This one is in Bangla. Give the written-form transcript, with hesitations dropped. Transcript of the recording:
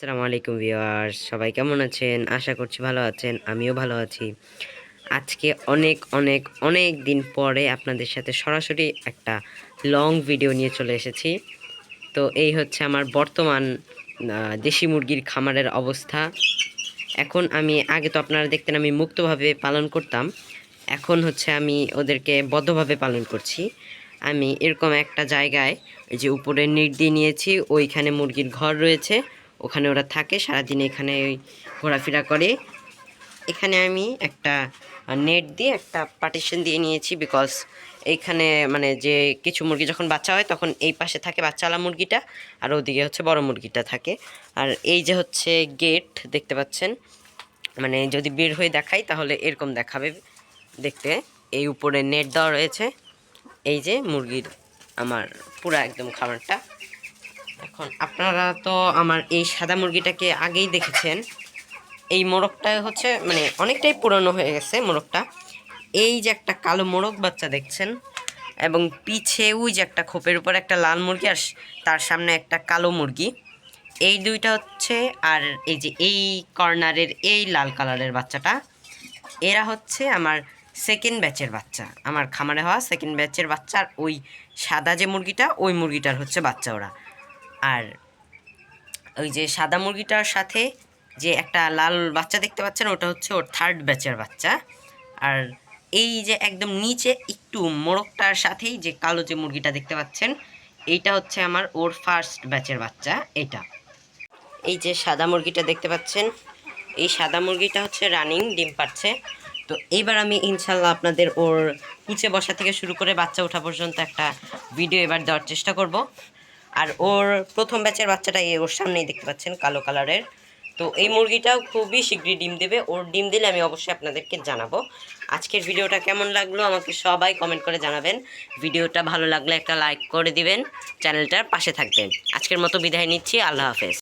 আসসালামু আলাইকুম ভিউয়ার্স, সবাই কেমন আছেন? আশা করছি ভালো আছেন। আমিও ভালো আছি। আজকে অনেক অনেক অনেক দিন পরে আপনাদের সাথে সরাসরি একটা লং ভিডিও নিয়ে চলে এসেছি। তো এই হচ্ছে আমার বর্তমান দেশি মুরগির খামারের অবস্থা। এখন আমি আগে তো আপনারা দেখতেন আমি মুক্তভাবে পালন করতাম। এখন হচ্ছে আমি ওদেরকে বদ্ধভাবে পালন করছি। আমি এরকম একটা জায়গায় এই যে উপরে নেট দিয়ে নিয়েছি, ওইখানে মুরগির ঘর রয়েছে, ওখানে ওরা থাকে সারাদিন, এখানে ওই ঘোরাফেরা করে। এখানে আমি একটা নেট দিয়ে একটা পার্টিশন দিয়ে নিয়েছি, বিকজ এইখানে মানে যে কিছু মুরগি যখন বাচ্চা হয় তখন এই পাশে থাকে বাচ্চাওয়ালা মুরগিটা, আর ওদিকে হচ্ছে বড় মুরগিটা থাকে। আর এই যে হচ্ছে গেট দেখতে পাচ্ছেন, মানে যদি বের হয়ে দেখাই তাহলে এরকম দেখাবে দেখতে। এই উপরে নেট দেওয়া রয়েছে। এই যে মুরগির আমার পুরা একদম খামারটা। এখন আপনারা তো আমার এই সাদা মুরগিটাকে আগেই দেখেছেন। এই মোরগটা হচ্ছে মানে অনেকটাই পুরনো হয়ে গেছে মোরগটা। এই যে একটা কালো মোরগ বাচ্চা দেখছেন, এবং পিছে ওই যে একটা খোপের উপর একটা লাল মুরগি, আর তার সামনে একটা কালো মুরগি, এই দুইটা হচ্ছে। আর এই যে এই কর্নারের এই লাল কালারের বাচ্চাটা, এরা হচ্ছে আমার সেকেন্ড ব্যাচের বাচ্চা, আমার খামারে হওয়া সেকেন্ড ব্যাচের বাচ্চা। আর ওই সাদা যে মুরগিটা, ওই মুরগিটার হচ্ছে বাচ্চা ওরা। আর ওই যে সাদা মুরগিটার সাথে যে একটা লাল বাচ্চা দেখতে পাচ্ছেন, ওটা হচ্ছে ওর থার্ড ব্যাচের বাচ্চা। আর এই যে একদম নিচে একটু মোরগটার সাথেই যে কালো যে মুরগিটা দেখতে পাচ্ছেন, এইটা হচ্ছে আমার ওর ফার্স্ট ব্যাচের বাচ্চা। এইটা এই যে সাদা মুরগিটা দেখতে পাচ্ছেন, এই সাদা মুরগিটা হচ্ছে রানিং ডিম পাচ্ছে। তো এইবার আমি ইনশাল্লাহ আপনাদের ওর কুচে বসা থেকে শুরু করে বাচ্চা ওঠা পর্যন্ত একটা ভিডিও এবার দেওয়ার চেষ্টা করব। আর ওর প্রথম ব্যাচের বাচ্চাটা এই ওর সামনেই দেখতে পাচ্ছেন, কালো কালারের। তো এই মুরগিটাও খুবই শীঘ্রই ডিম দেবে। ওর ডিম দিলে আমি অবশ্যই আপনাদেরকে জানাবো। আজকের ভিডিওটা কেমন লাগলো আমাকে সবাই কমেন্ট করে জানাবেন। ভিডিওটা ভালো লাগলে একটা লাইক করে দিবেন, চ্যানেলটার পাশে থাকবেন। আজকের মতো বিদায় নিচ্ছি, আল্লাহ হাফেজ।